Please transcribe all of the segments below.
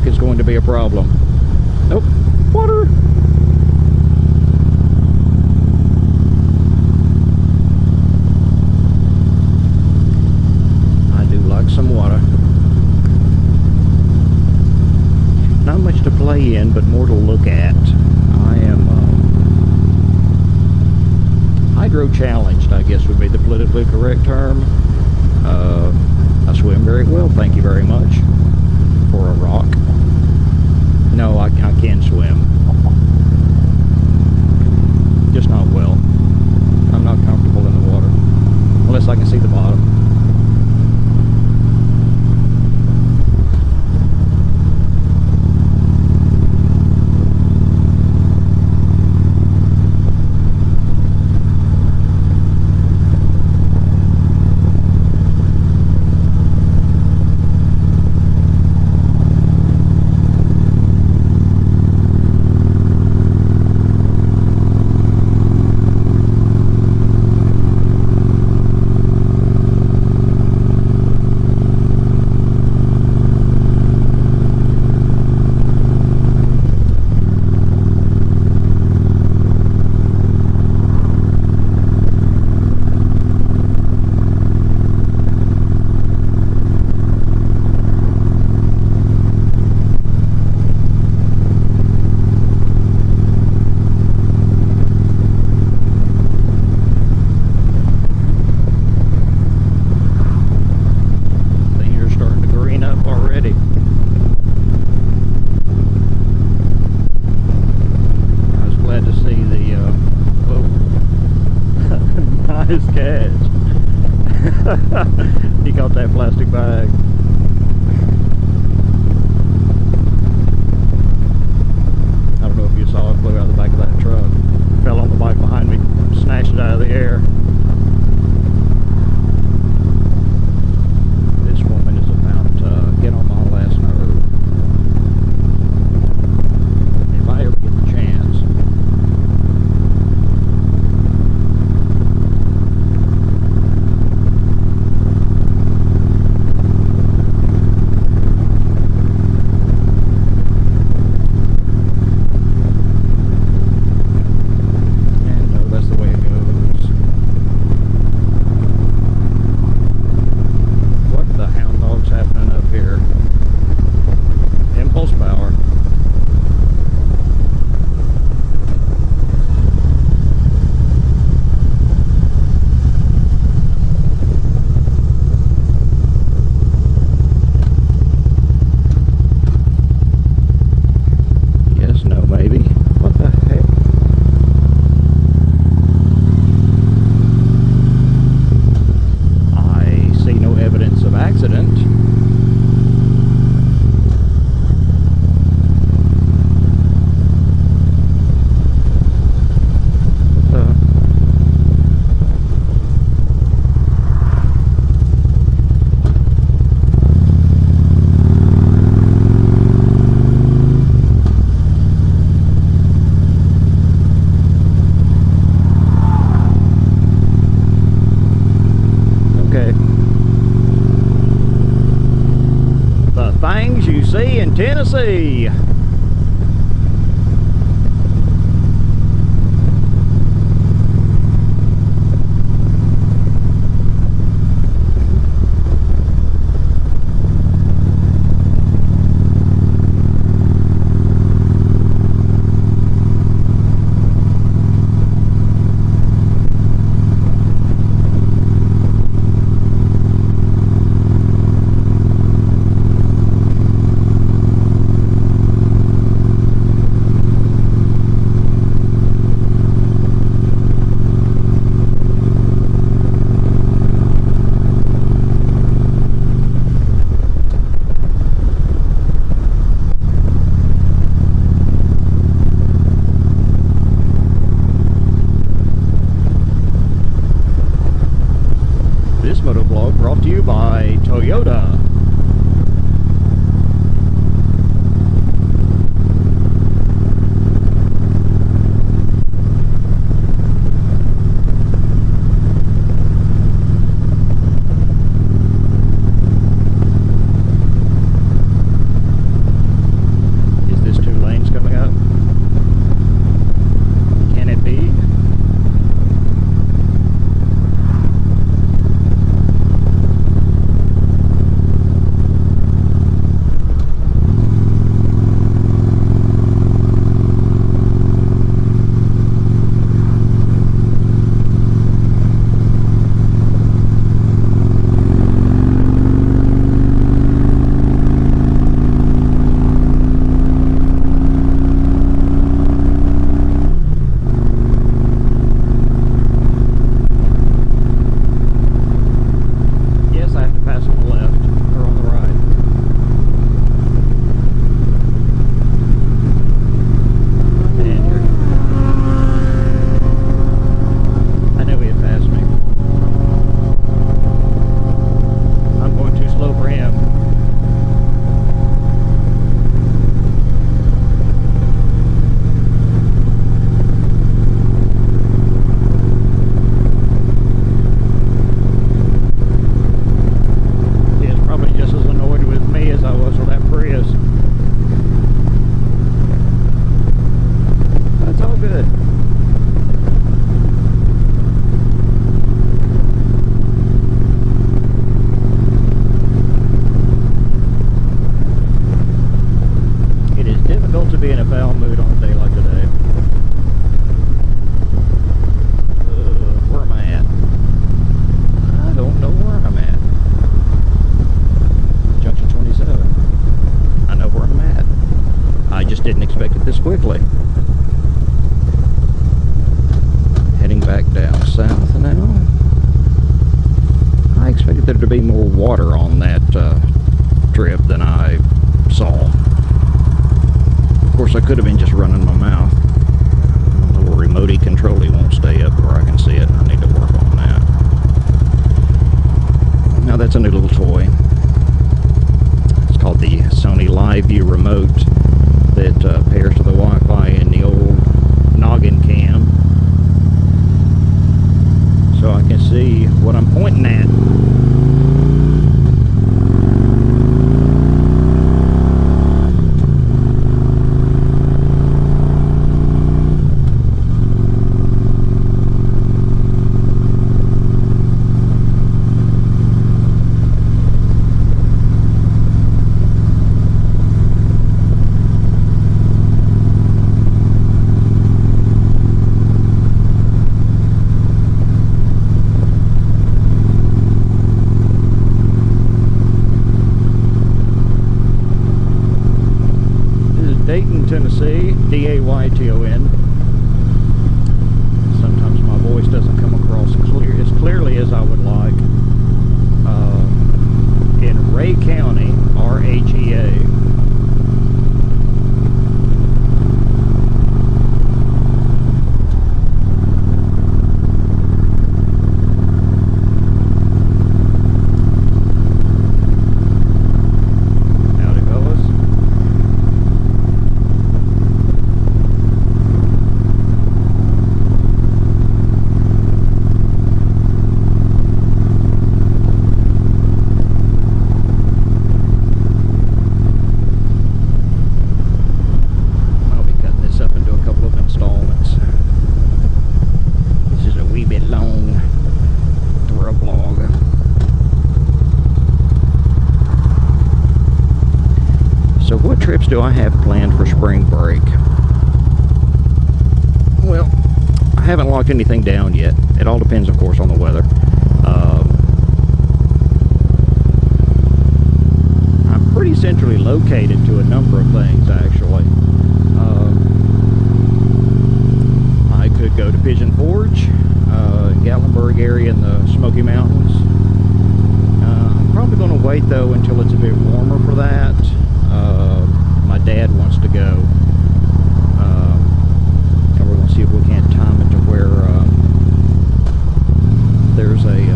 is going to be a problem. Nope. Water! I do like some water. Not much to play in, but more to look at. I am hydro-challenged, I guess would be the politically correct term. I swim very well, thank you very much. For a rock. No, I can swim. Just not well. I'm not comfortable in the water. Unless I can see the bottom. Nice catch. He caught that plastic bag. I don't know if you saw it, flew out the back of that truck. Fell on the bike behind me, snatched it out of the air. This woman is about to get on my last nerve. If I ever get the chance. Things you see in Tennessee. Motovlog brought to you by Toyota. there to be more water on that trip than I saw. Of course, I could have been just running my mouth. The little remote control won't stay up where I can see it. I need to work on that. Now that's a new little toy. It's called the Sony Live View remote that pairs to the Wi-Fi in the old noggin cam. So I can see what I'm pointing at. Tennessee, D-A-Y-T-O-N. Sometimes my voice doesn't come across as clearly as I would like. In Ray County, R-H-E-A. Trips do I have planned for spring break? Well, I haven't locked anything down yet. It all depends, of course, on the weather. I'm pretty centrally located to a number of things, actually. I could go to Pigeon Forge, Gatlinburg area in the Smoky Mountains. I'm probably going to wait, though, until it's a bit warmer for that. My dad wants to go, and we're going to see if we can't time it to where there's a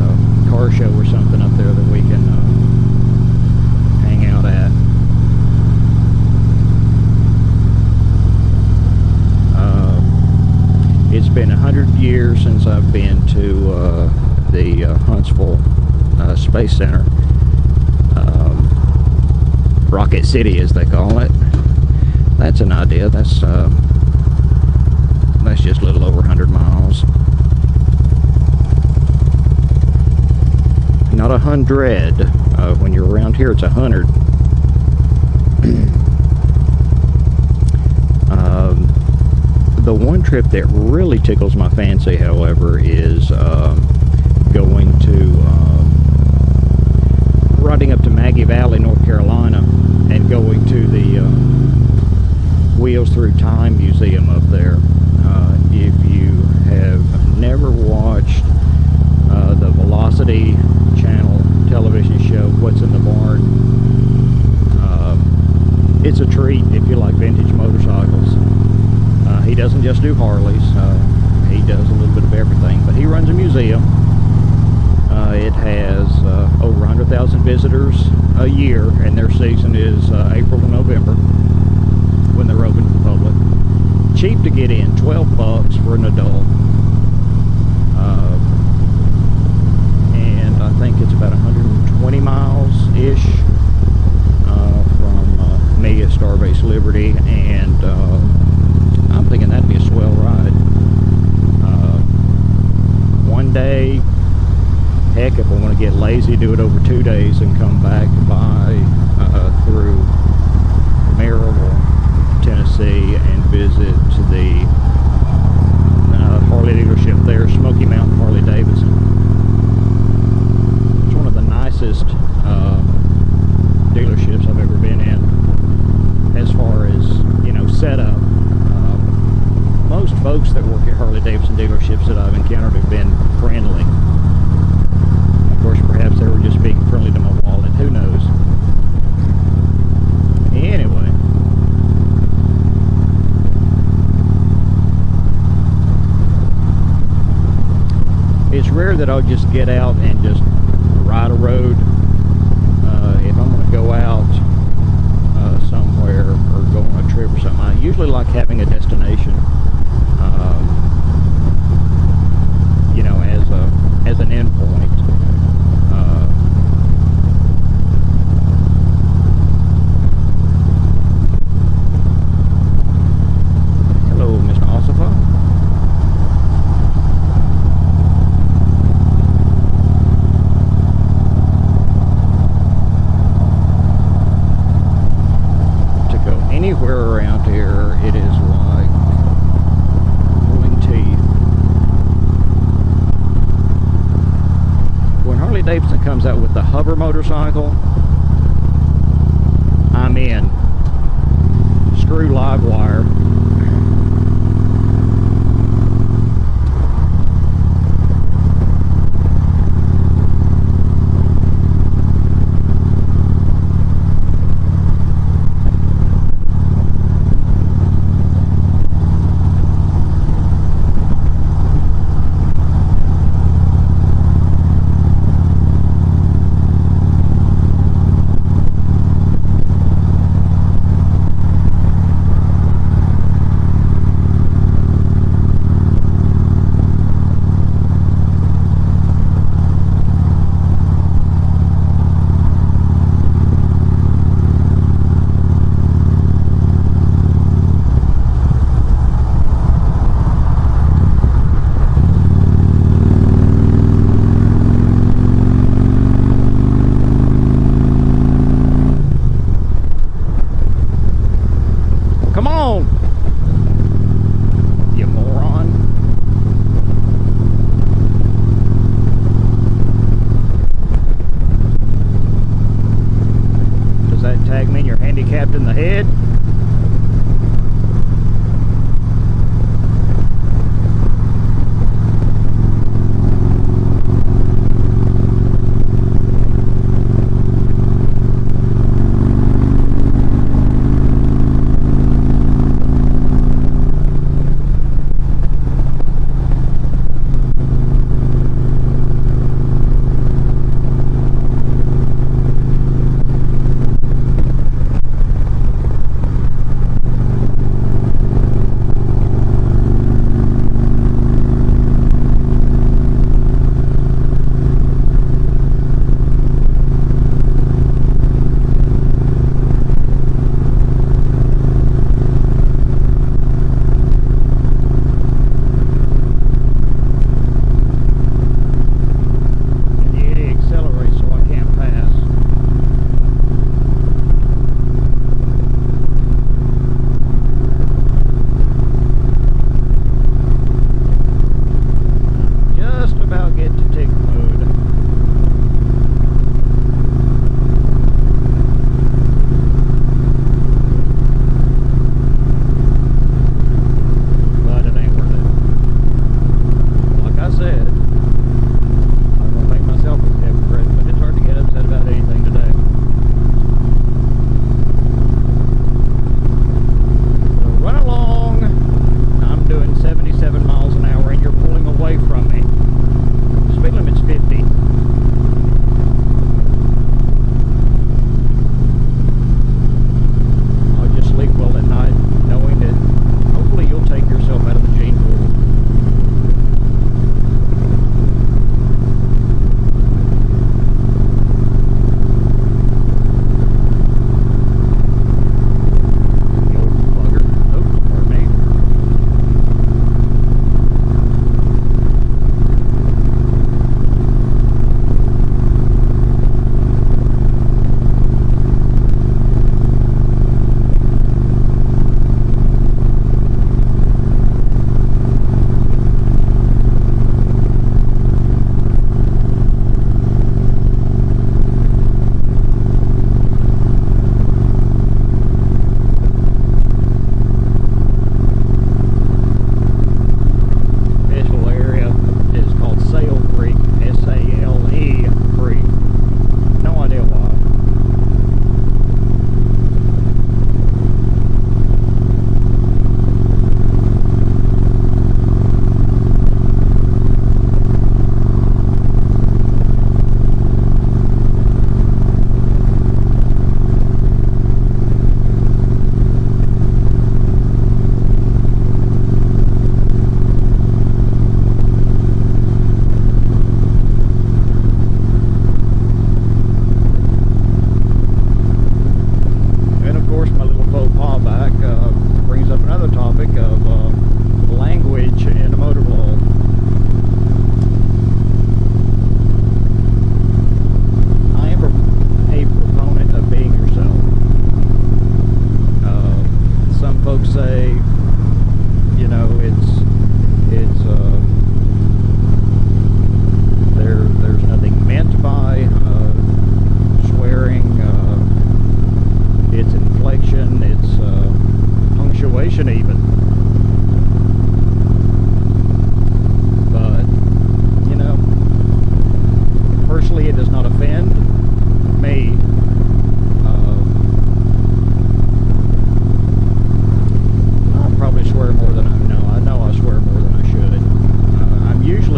car show or something up there that we can hang out at. It's been 100 years since I've been to the Huntsville Space Center. Rocket City, as they call it. That's an idea. That's just a little over 100 miles. Not 100. When you're around here, it's 100. The one trip that really tickles my fancy, however, is going to riding up to Maggie Valley, North Carolina, and going to the Wheels Through Time Museum up there. If you have never watched the Velocity Channel television show, What's in the Barn, it's a treat if you like vintage motorcycles. He doesn't just do Harleys, he does a little bit of everything, but he runs a museum. It has over 100,000 visitors a year, and their season is April to November when they're open to the public. Cheap to get in, $12 for an adult. And I think it's about 120 miles-ish from me at Starbase Liberty, and I'm thinking that'd be a swell ride. One day, heck, if I want to get lazy, do it over 2 days and come back by through Maryville, Tennessee, and visit the Harley dealership there, Smoky Mountain Harley Davidson. It's one of the nicest dealerships I've ever been in, as far as, you know, setup. Most folks that work at Harley Davidson dealerships that I've encountered have been friendly. Of course, perhaps they were just being It's rare that I'll just get out and just ride a road. If I'm going to go out somewhere or go on a trip or something, I usually like having a destination, you know, as an end point. Hello, Mr. Ossifa. Anywhere around here, it is like pulling teeth. When Harley Davidson comes out with the hover motorcycle, I'm in. Screw live wire. Handicapped in the head.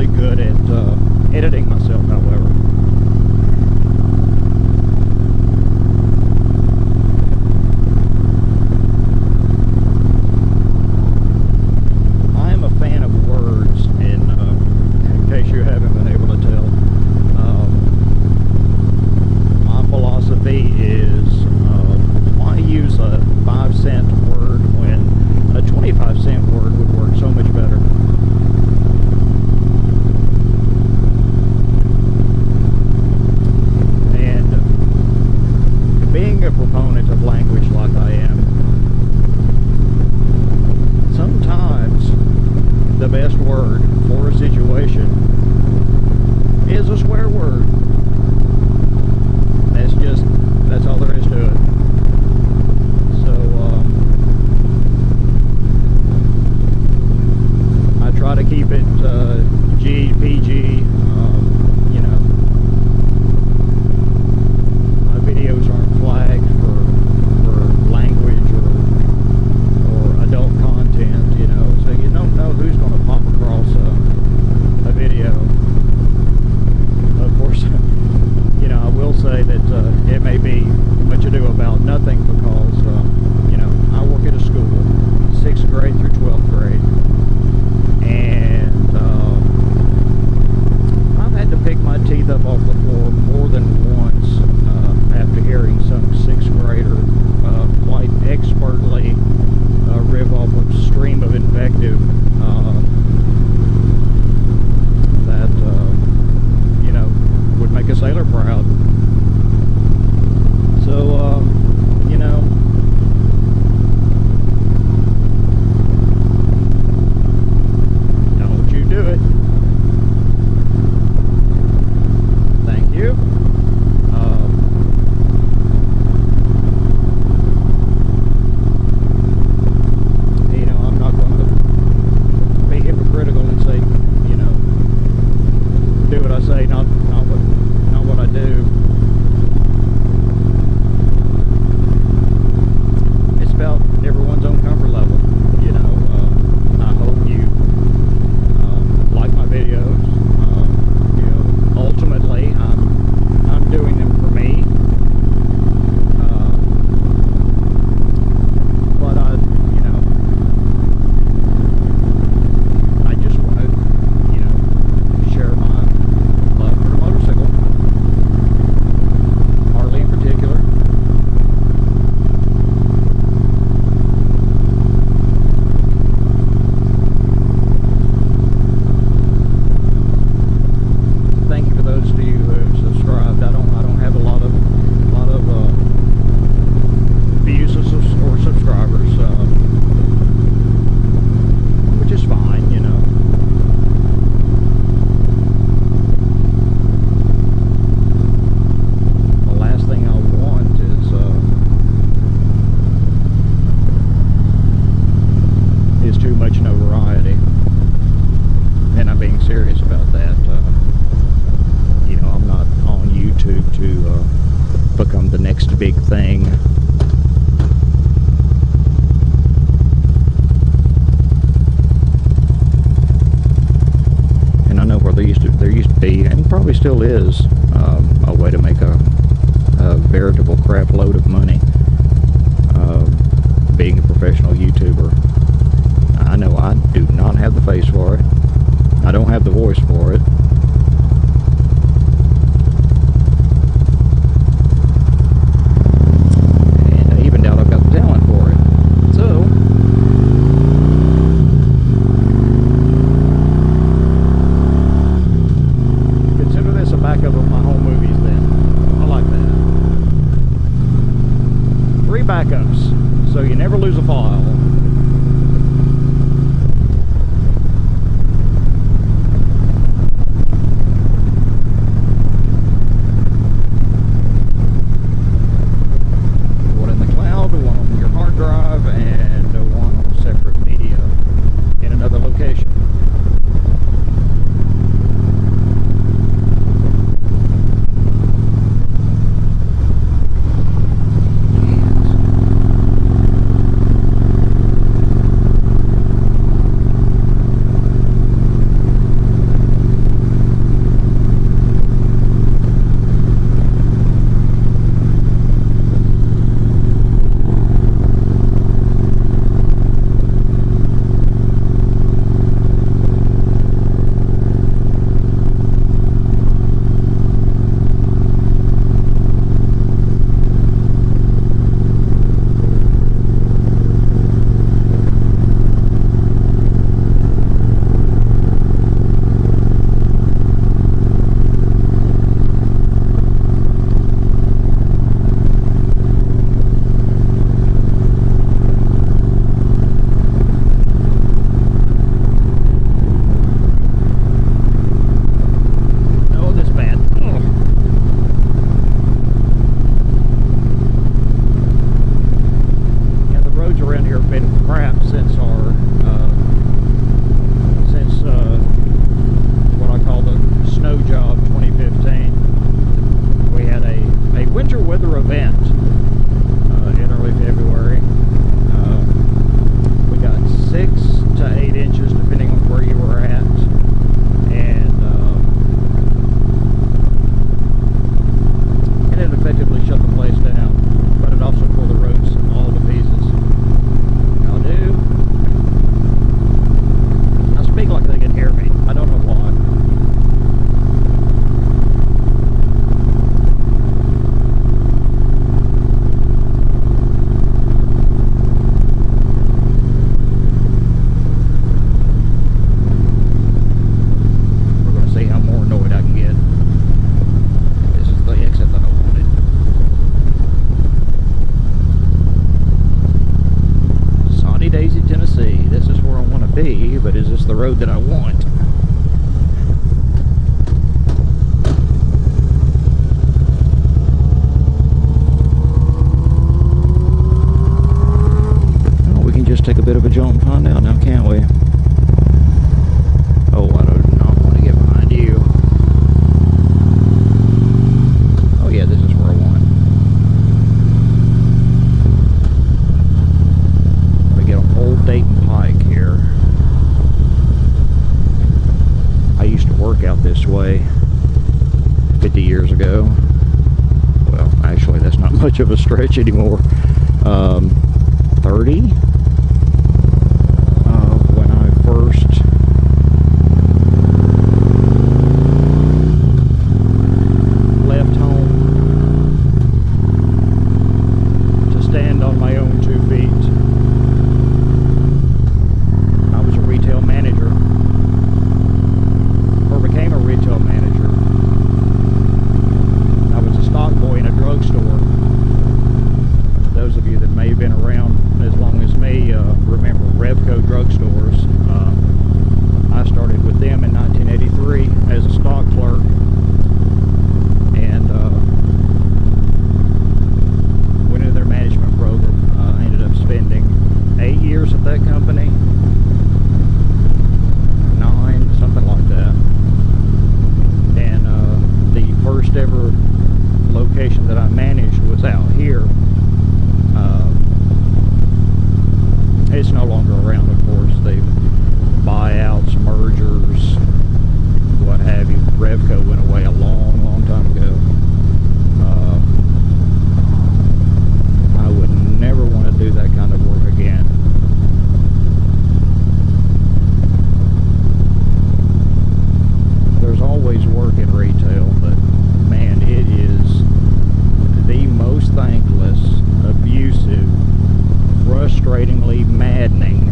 really good at editing myself, however. I am a fan of words, and in case you haven't been able to tell, my philosophy is why use a 5-cent word when a 25-cent word would work so much better. And being a proponent of language like I am, sometimes the best word for a situation is a swear word. That's all there is to it. So, I try to keep it PG. You know, my videos aren't flagged for language or adult content, you know, so you don't know who's going to pop across a video. Of course, you know, I will say that it may be much ado about nothing because, you know, I work at a school, 6th grade through 12th grade, and I've had to pick my teeth up off the floor more than once after hearing some 6th grader quite expertly rip off a stream of invective that, you know, would make a sailor proud. So, you know, don't you do it. Thank you. You know, I'm not going to be hypocritical and say, you know, do what I say, not what I do. It's about everyone's own comfort level, you know. I hope you like my videos. You know, ultimately, I'm doing them for me. But you know, I just want to, you know, share my love for the motorcycle, Harley in particular. Thank you for those of you who have subscribed. I don't have a lot of views or subscribers, which is fine, you know. The last thing I want is too much notoriety, and I'm being serious about that. You know, I'm not on YouTube to become the next big thing. And I know where there used to be, and probably still is, a way to make a veritable crap load of money being a professional YouTuber. I know I do not have the face for it. I don't have the voice for it. And I even doubt I've got the talent for it. So, consider this a backup of my home movies then. I like that. 3 backups, so you never lose a file. One in the cloud, one on your hard drive, and one on separate media in another location. road that I want. Well, we can just take a bit of a jump and find out now, can't we? Oh, I do not want to get behind you. Oh yeah, this is where I want. We get on Old Dayton Pike here. I used to work out this way 50 years ago. Well, actually, that's not much of a stretch anymore. 30? When I first left home to stand on my own 2 feet. I was a retail manager, or became a retail manager. I was a stock boy in a drugstore. Those of you that may have been around as long as me remember Revco drugstores. I started with them in 1983 as a stock clerk, and went into their management program. I ended up spending 8 years at that company, 9, something like that. And the first ever location that I managed was out here. It's no longer around, of course. They buyouts, mergers, what have you. Revco went away a long, long time ago. I would never want to do that kind of work again. There's always work in retail, but man, it is the most thankless, abusive, frustratingly maddening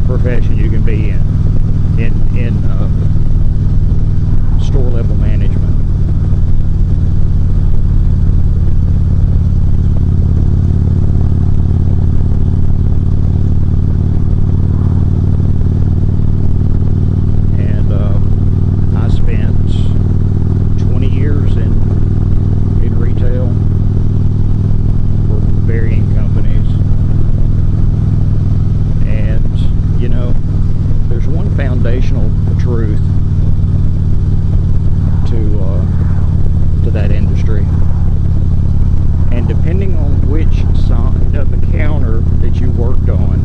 profession you can be in store level management. And I spent 20 years in retail for varying companies. And you know, there's one foundational truth to that industry, and depending on which side of the counter that you worked on,